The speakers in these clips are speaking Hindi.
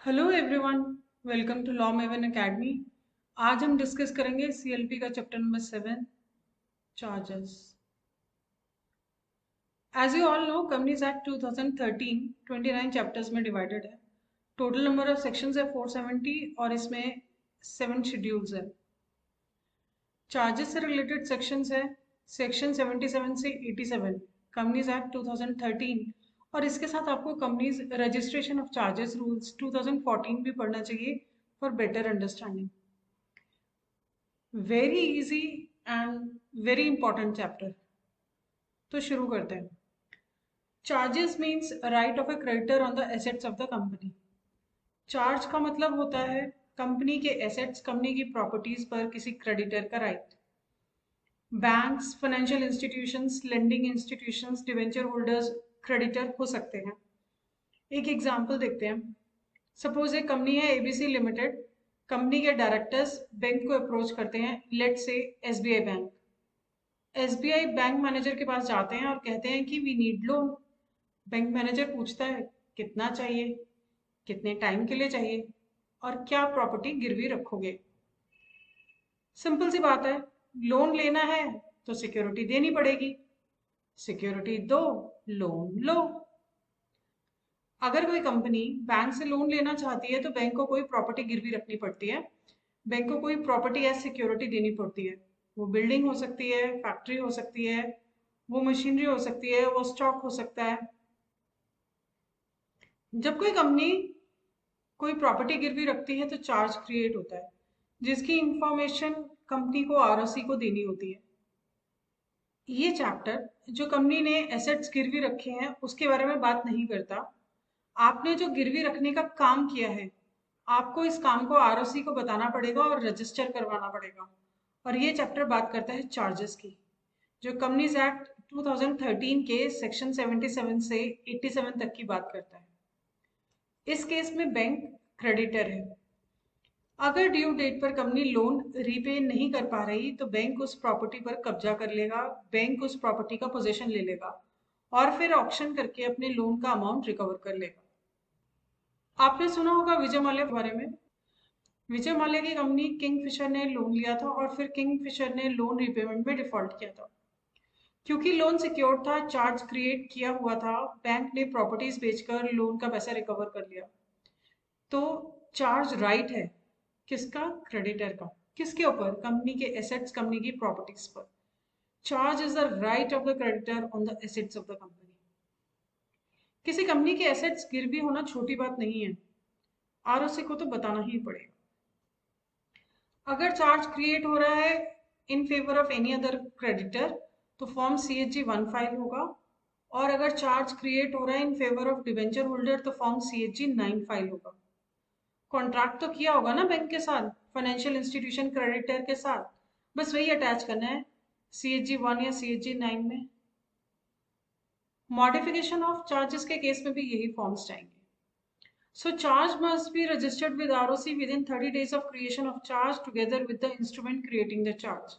Hello everyone, welcome to Law Maven Academy. आज हम डिस्कस करेंगे सीएलपी का chapter number 7, charges. As you all know, Companies Act 2013 29 chapters में डिवाइडेड है। टोटल नंबर ऑफ सेक्शंस है 470 और इसमें 7 शेड्यूल्स है। चार्जेस से रिलेटेड सेक्शंस है सेक्शन 77 से 87 कंपनीज एक्ट 2013, और इसके साथ आपको companies registration of charges rules 2014 भी पढ़ना चाहिए for better understanding. Very easy and very important chapter. तो शुरू करते हैं। Charges means right of A creditor on the assets of the company. Charge का मतलब होता है कंपनी के एसेट्स, कंपनी की प्रॉपर्टीज पर किसी क्रेडिटर का right. Banks, financial institutions, lending institutions, debenture holders creditor हो सकते हैं। एक एग्जांपल देखते हैं। सपोज एक कंपनी है एबीसी लिमिटेड। कंपनी के डायरेक्टर्स बैंक को अप्रोच करते हैं, let say SBI bank. SBI bank manager के पास जाते हैं और कहते हैं कि we need loan. Bank manager पूछता है कितना चाहिए, कितने टाइम के लिए चाहिए, और क्या प्रॉपर्टी गिरवी रखोगे। सिंपल सी बात है, लोन लेना है तो सिक्योरिटी देनी पड़ेगी। सिक्योरिटी दो, लोन लो। अगर कोई कंपनी बैंक से लोन लेना चाहती है तो बैंक को कोई प्रॉपर्टी गिरवी रखनी पड़ती है। बैंक को कोई प्रॉपर्टी एज सिक्योरिटी देनी पड़ती है। वो बिल्डिंग हो सकती है, फैक्ट्री हो सकती है, वो मशीनरी हो सकती है, वो स्टॉक हो सकता है। जब कोई कंपनी कोई प्रॉपर्टी गिरवी रखती है तो चार्ज क्रिएट होता है, जिसकी इंफॉर्मेशन कंपनी को आरओसी को देनी होती है। ये चैप्टर जो कंपनी ने एसेट्स गिरवी रखे हैं उसके बारे में बात नहीं करता। आपने जो गिरवी रखने का काम किया है, आपको इस काम को आरओसी को बताना पड़ेगा और रजिस्टर करवाना पड़ेगा। और ये चैप्टर बात करता है चार्जेस की, जो कंपनीज एक्ट 2013 के सेक्शन 77 से 87 तक की बात करता है। इस केस में बैंक क्रेडिटर है। अगर ड्यू डेट पर कंपनी लोन रीपे नहीं कर पा रही तो बैंक उस प्रॉपर्टी पर कब्जा कर लेगा, बैंक उस प्रॉपर्टी का पोजीशन ले लेगा और फिर ऑक्शन करके अपने लोन का अमाउंट रिकवर कर लेगा। आपने सुना होगा विजय माल्या के बारे में। विजय माल्या की कंपनी किंगफिशर ने लोन लिया था और फिर किंगफिशर ने लोन रीपेमेंट में डिफॉल्ट किया था। क्योंकि लोन सिक्योर्ड था, चार्ज क्रिएट किया हुआ था, बैंक ने प्रॉपर्टीज बेचकर लोन का पैसा रिकवर कर लिया। तो चार्ज राइट है किसका? क्रेडिटर का। किसके ऊपर? कंपनी के एसेट्स, कंपनी की प्रॉपर्टीज पर। Charge is the right of the creditor on the assets of the company. किसी कंपनी के एसेट्स गिरवी होना छोटी बात नहीं है, आरओसी को तो बताना ही पड़ेगा। अगर चार्ज क्रिएट हो रहा है इन favour of any other creditor तो फॉर्म CHG 1 फाइल होगा, और अगर चार्ज क्रिएट हो रहा है इन फेवर ऑफ डिवेंचर होल्डर तो फॉर्म CHG 9 फाइल होगा। कॉन्ट्रैक्ट तो किया होगा ना बैंक के साथ, फाइनेंशियल इंस्टीट्यूशन क्रेडिटर के साथ, बस वही अटैच करना है CHG 1 या CHG 9 में। मॉडिफिकेशन ऑफ चार्जेस के केस में भी यही फॉर्म्स चाहिए। So charge must be registered with ROC within 30 days of creation of charge together with the instrument creating the charge.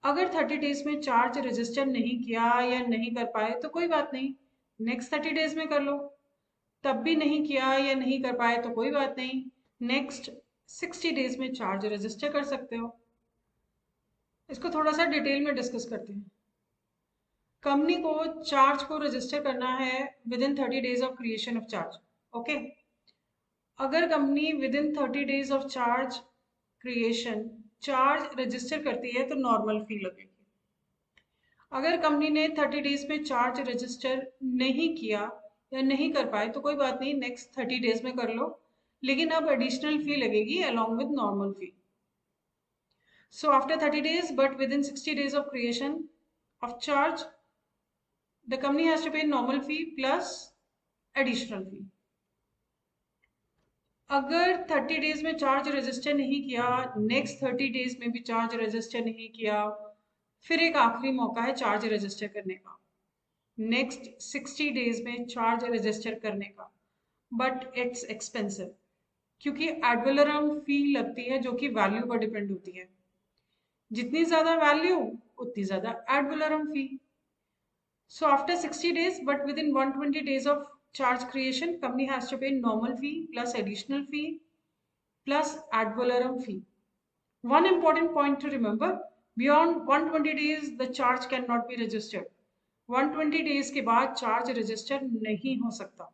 अगर 30 डेज में चार्ज रजिस्टर नहीं किया या नहीं कर पाए तो कोई बात नहीं, नेक्स्ट 30 डेज में कर लो। तब भी नहीं किया या नहीं कर पाए तो कोई बात नहीं, नेक्स्ट 60 डेज में चार्ज रजिस्टर कर सकते हो। इसको थोड़ा सा डिटेल में डिस्कस करते हैं। कंपनी को चार्ज को रजिस्टर करना है within 30 days of creation of charge. Okay, अगर company within 30 days of charge creation charge register करती है तो नॉर्मल फी लगेगी। अगर कंपनी ने 30 डेज में चार्ज रजिस्टर नहीं किया या नहीं कर पाए तो कोई बात नहीं, नेक्स्ट 30 डेज में कर लो, लेकिन अब एडिशनल फी लगेगी along with normal fee. So after 30 days but within 60 days of creation of charge the company has to pay normal fee plus additional fee. अगर 30 डेज में चार्ज रजिस्टर नहीं किया, नेक्स्ट 30 डेज में भी चार्ज रजिस्टर नहीं किया, फिर एक आखिरी मौका है चार्ज रजिस्टर करने का, नेक्स्ट 60 डेज में चार्ज रजिस्टर करने का, बट इट्स एक्सपेंसिव क्योंकि एडवलरम फी लगती है जो कि वैल्यू पर डिपेंड होती है। जितनी ज्यादा वैल्यू उतनी ज्यादा ad valorem fee. So after 60 days but within 120 days of charge creation, company has to pay normal fee plus additional fee plus ad valorem fee. One important point to remember, beyond 120 days the charge cannot be registered. 120 days के बाद चार्ज रजिस्टर नहीं हो सकता.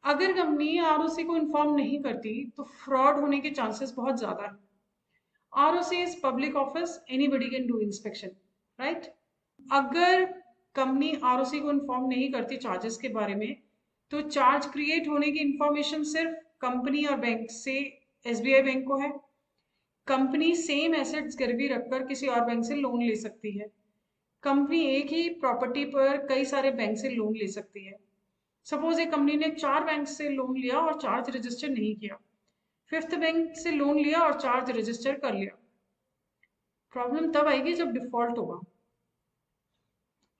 अगर कंपनी आरओसी को इन्फॉर्म नहीं करती तो फ्रॉड होने के चांसेस बहुत ज्यादा है. ROC is public office, anybody can do inspection, right? अगर कंपनी आरओसी को इन्फॉर्म नहीं करती चार्जेस के बारे में तो चार्ज क्रिएट होने की इंफॉर्मेशन सिर्फ कंपनी और बैंक से एसबीआई बैंक को है. कंपनी सेम एसेट्स गिरवी रखकर किसी और बैंक से लोन ले सकती है. कंपनी एक ही प्रॉपर्टी पर कई सारे बैंक से लोन ले सकती है. सपोज एक कंपनी ने 4 बैंक से लोन लिया और चार्ज रजिस्टर नहीं किया, 5th बैंक से लोन लिया और चार्ज रजिस्टर कर लिया. प्रॉब्लम तब आएगी जब डिफॉल्ट होगा.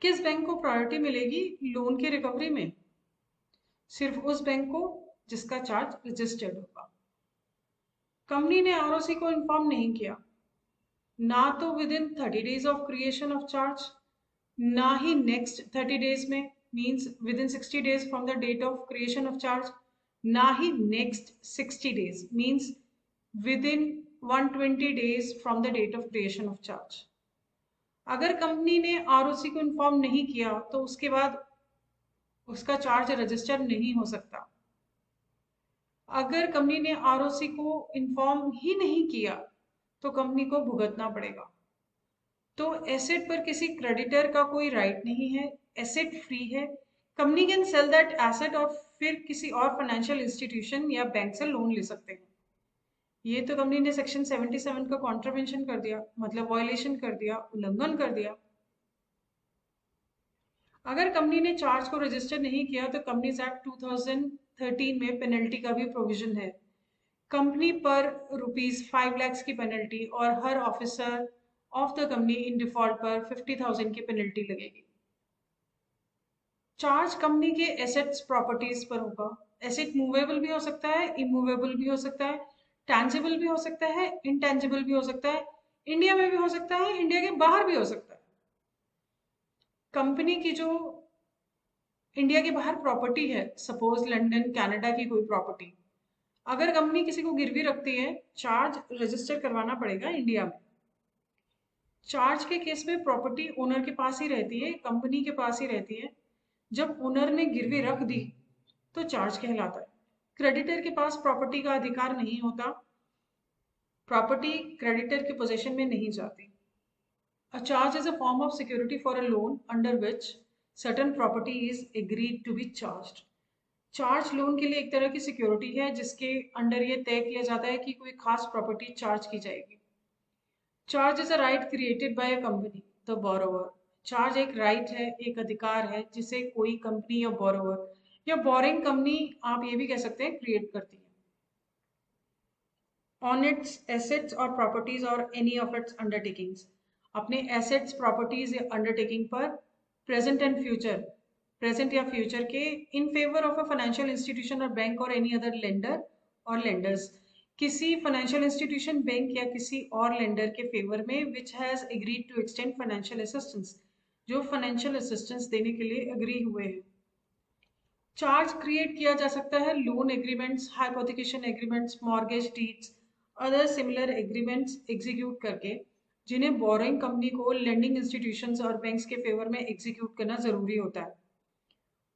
किस बैंक को प्रायोरिटी मिलेगी लोन की रिकवरी में? सिर्फ उस बैंक को जिसका चार्ज रजिस्टर्ड होगा. कंपनी ने आरओसी को इन्फॉर्म नहीं किया, ना तो within 30 days of creation of charge, ना ही नेक्स्ट 30 डेज में, means within 60 days from the date of creation of charge, ना ही next 60 days means within 120 days from the date of creation of charge. अगर कंपनी ने आरओसी को इन्फॉर्म नहीं किया तो उसके बाद उसका चार्ज रजिस्टर नहीं हो सकता. अगर कंपनी ने आरओसी को इन्फॉर्म ही नहीं किया तो कंपनी को भुगतना पड़ेगा. तो एसेट पर किसी क्रेडिटर का कोई राइट नहीं है, एसेट फ्री है. Company can sell that asset और फिर किसी और फाइनेंशियल इंस्टीट्यूशन या बैंक से लोन ले सकते हैं. ये तो कंपनी ने सेक्शन 77 का कॉन्ट्रावेंशन कर दिया, मतलब वायलेशन कर दिया, उल्लंघन कर दिया. अगर कंपनी ने चार्ज को रजिस्टर नहीं किया तो कंपनीज एक्ट 2013 में पेनल्टी का भी प्रोविजन है. कंपनी पर ₹5 लाख की पेनल्टी और हर officer of the company in default पर 50,000 की पेनल्टी लगेगी. चार्ज कंपनी के एसेट्स प्रॉपर्टीज पर होगा. एसेट मूवेबल भी हो सकता है, इमूवेबल भी हो सकता है, टैंजिबल भी हो सकता है, इनटैंजिबल भी हो सकता है, इंडिया में भी हो सकता है, इंडिया के बाहर भी हो सकता है. कंपनी की जो इंडिया के बाहर प्रॉपर्टी है, सपोज लंदन कनाडा की कोई प्रॉपर्टी, अगर कंपनी किसी को गिरवी रखती है चार्ज रजिस्टर करवाना पड़ेगा इंडिया में. चार्ज के केस में प्रॉपर्टी ओनर के पास ही रहती है, कंपनी के पास ही रहती है. जब ओनर ने गिरवी रख दी तो चार्ज कहलाता है. क्रेडिटर के पास प्रॉपर्टी का अधिकार नहीं होता, प्रॉपर्टी क्रेडिटर के पोजीशन में नहीं जाती. A charge is a form of security for a loan under which certain property is agreed to be charged. Charge loan के लिए एक तरह की सिक्योरिटी है जिसके अंडर ये तय किया जाता है कि कोई खास प्रॉपर्टी चार्ज की जाएगी. Charge is a right created by a company the borrower. Charge एक राइट है, एक अधिकार है जिसे कोई कंपनी या बोरोवर या बोरिंग कंपनी, आप ये भी कह सकते हैं, क्रिएट करती है ऑन इट्स एसेट्स और प्रॉपर्टीज और एनी ऑफ इट्स अंडरटेकिंग्स. अपने एसेट्स, प्रॉपर्टीज या अंडरटेकिंग पर प्रेजेंट एंड फ्यूचर, प्रेजेंट या फ्यूचर के, in favour of a financial institution और बैंक और एनी अदर लेंडर और लेंडर्स, किसी फाइनेंशियल इंस्टीट्यूशन, बैंक या किसी और लेंडर के फेवर में which has agreed to extend financial assistance, जो फाइनेंशियल असिस्टेंस देने के लिए एग्री हुए हैं. चार्ज क्रिएट किया जा सकता है loan agreements, hypothecation agreements, mortgage deeds, other similar agreements execute करके, जिन्हें बोरोइंग कंपनी को लेंडिंग इंस्टीट्यूशंस और बैंक्स के फेवर में एग्जीक्यूट करना जरूरी होता है.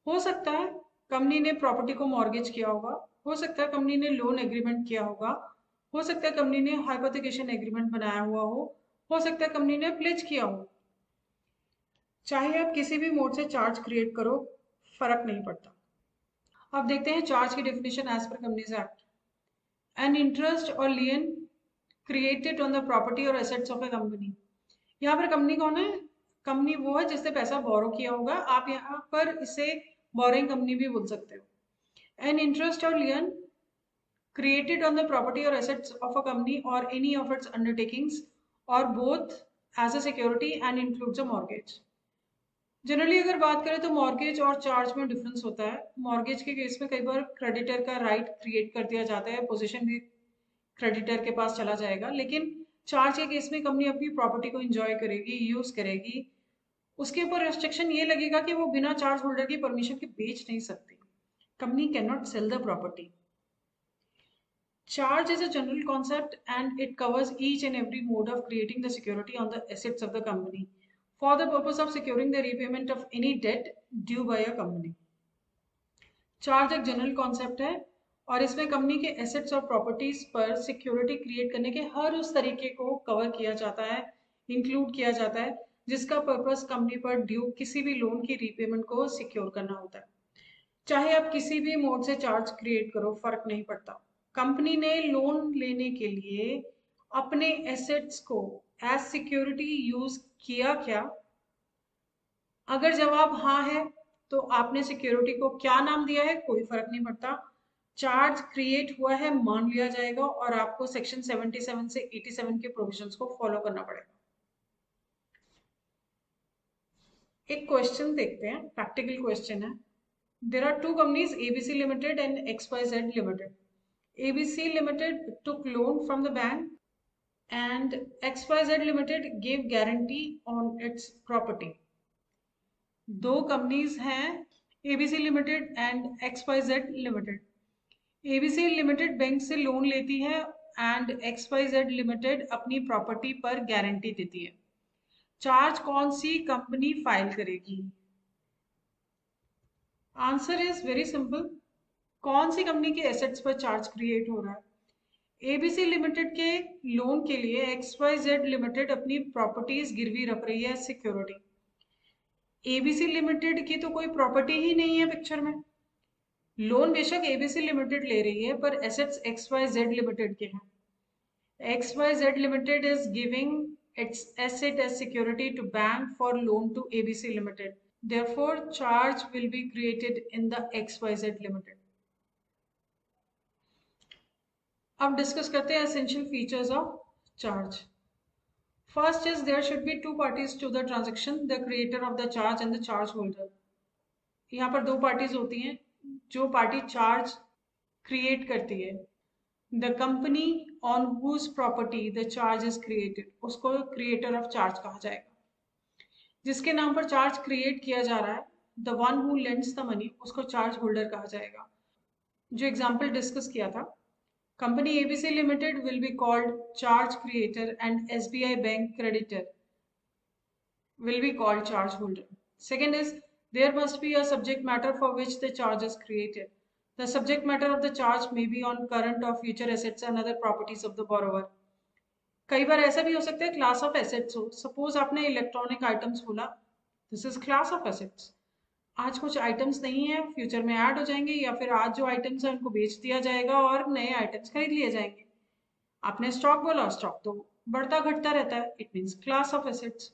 हो सकता है कंपनी ने प्रॉपर्टी को मॉर्गेज किया होगा, हो सकता है कंपनी ने लोन एग्रीमेंट किया होगा, हो सकता है कंपनी ने हाइपोथिकेशन एग्रीमेंट बनाया हुआ हो सकता है कंपनी ने प्लेज किया हो. चाहे आप किसी भी मोड से चार्ज क्रिएट करो, फर्क नहीं पड़ता. अब देखते हैं चार्ज की definition as per Companies Act. An interest और lien created on the property और एसेट्स ऑफ ए कंपनी. यहाँ पर कंपनी कौन है? कंपनी वो है जिसने पैसा बोरो किया होगा. आप यहाँ पर इसे बोरिंग कंपनी भी बोल सकते हो. एन इंटरेस्ट और lien created on the property और एसेट्स ऑफ अ कंपनी और एनी ऑफ इट्स अंडरटेकिंग्स और both as a security and includes a mortgage. Generally अगर बात करें तो मॉर्गेज और चार्ज में डिफरेंस होता है. मॉर्गेज के केस में कई बार क्रेडिटर का राइट क्रिएट कर दिया जाता है, पोजीशन भी क्रेडिटर के पास चला जाएगा. लेकिन चार्ज के केस में कंपनी अपनी प्रॉपर्टी को एंजॉय करेगी, यूज करेगी, उसके ऊपर रेस्ट्रिक्शन ये लगेगा कि वो बिना चार्ज होल्डर की परमिशन के बेच नहीं सकती. Company can not sell the property. Charge is a general concept and it covers each and every mode of creating the security on the assets of the company for the purpose of securing the repayment of any debt due by a company. Charge एक जनरल कॉन्सेप्ट है और इसमें कंपनी के एसेट्स और प्रॉपर्टीज पर सिक्योरिटी क्रिएट करने के हर उस तरीके को कवर किया जाता है, इंक्लूड किया जाता है जिसका पर्पस कंपनी पर ड्यू किसी भी लोन की रीपेमेंट को सिक्योर करना होता है. चाहे आप किसी भी मोड से चार्ज क्रिएट करो, फर्क नहीं पड़ता. कंपनी ने लोन लेने के लिए अपने एसेट्स को एज सिक्योरिटी यूज किया क्या? अगर जवाब हाँ है तो आपने सिक्योरिटी को क्या नाम दिया है कोई फर्क नहीं पड़ता. चार्ज क्रिएट हुआ है मान लिया जाएगा और आपको सेक्शन 77 से 87 के प्रोविजंस को फॉलो करना पड़ेगा. एक क्वेश्चन देखते हैं, प्रैक्टिकल क्वेश्चन है. There are two companies, ABC Limited and XYZ Limited. ABC Limited took loan from the bank and XYZ Limited gave guarantee on its property. दो कंपनीज हैं, ABC Limited and XYZ Limited. ABC Limited bank से लोन लेती है एंड XYZ Limited अपनी प्रॉपर्टी पर गारंटी देती है. चार्ज कौन सी कंपनी फाइल करेगी? Answer is very simple. कौन सी कंपनी के एसेट्स पर चार्ज क्रिएट हो रहा है? एबीसी लिमिटेड के लोन के लिए XYZ लिमिटेड अपनी प्रॉपर्टीज गिरवी रख रही है सिक्योरिटी. एबीसी लिमिटेड की तो कोई प्रॉपर्टी ही नहीं है पिक्चर में. लोन बेशक एबीसी लिमिटेड ले रही है पर एसेट्स XYZ लिमिटेड के हैं. XYZ limited is giving its asset as security to bank for loan to ABC Limited. Therefore, charge will be created in the XYZ Limited. अब डिस्कस करते हैं essential features of charge. First is there should be two parties to the transaction, the creator of the charge and the charge holder. यहाँ पर दो पार्टीज होती हैं. जो पार्टी चार्ज क्रिएट करती है, the company on whose property the charge is created, उसको क्रिएटर ऑफ चार्ज कहा जाएगा. जिसके नाम पर चार्ज क्रिएट किया जा रहा है, the one who lends the money, उसको चार्ज होल्डर कहा जाएगा. जो एग्जाम्पल डिस्कस किया था, company ABC Limited will be called charge creator and SBI Bank creditor will be called charge holder. Second is there must be a subject matter for which the charge is created. The subject matter of the charge may be on current or future assets and other properties of the borrower. कई बार ऐसा भी हो सकता है क्लास ऑफ एसेट्स हो. सपोज आपने इलेक्ट्रॉनिक आइटम्स खोला, this is class of assets. आज कुछ आइटम्स नहीं है, फ्यूचर में ऐड हो जाएंगे या फिर आज जो आइटम्स है उनको बेच दिया जाएगा और नए आइटम्स खरीद लिए जाएंगे. आपने स्टॉक बोला, स्टॉक तो बढ़ता घटता रहता है, it means class of assets.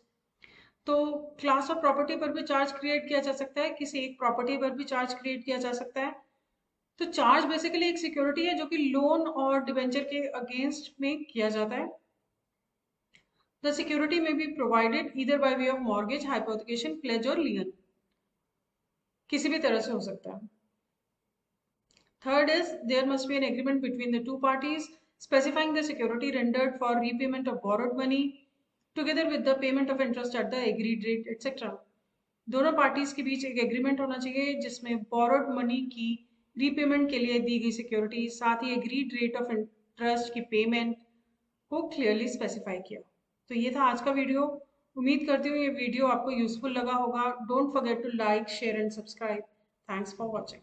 तो क्लास ऑफ प्रॉपर्टी पर भी चार्ज क्रिएट किया जा सकता है, किसी एक प्रॉपर्टी पर भी चार्ज क्रिएट किया जा सकता है. तो चार्ज बेसिकली एक सिक्योरिटी है जो कि लोन और डिवेंचर के अगेंस्ट में किया जाता है. द सिक्योरिटी में be provided either by way of mortgage, hypothecation, pledge और लियन. किसी भी तरह से हो सकता है. Third is there must be an agreement between the two parties specifying the security rendered for repayment of borrowed money together with the payment of interest at the agreed rate etc. दोनों पार्टीज के बीच एक एग्रीमेंट होना चाहिए जिसमें borrowed money की रीपेमेंट के लिए दी गई सिक्योरिटी साथ ही एग्रीड रेट ऑफ इंटरेस्ट की पेमेंट को क्लियरली स्पेसिफाई किया. तो ये था आज का वीडियो. उम्मीद करती हूँ ये वीडियो आपको यूजफुल लगा होगा. Don't forget to like, share and subscribe. Thanks for watching.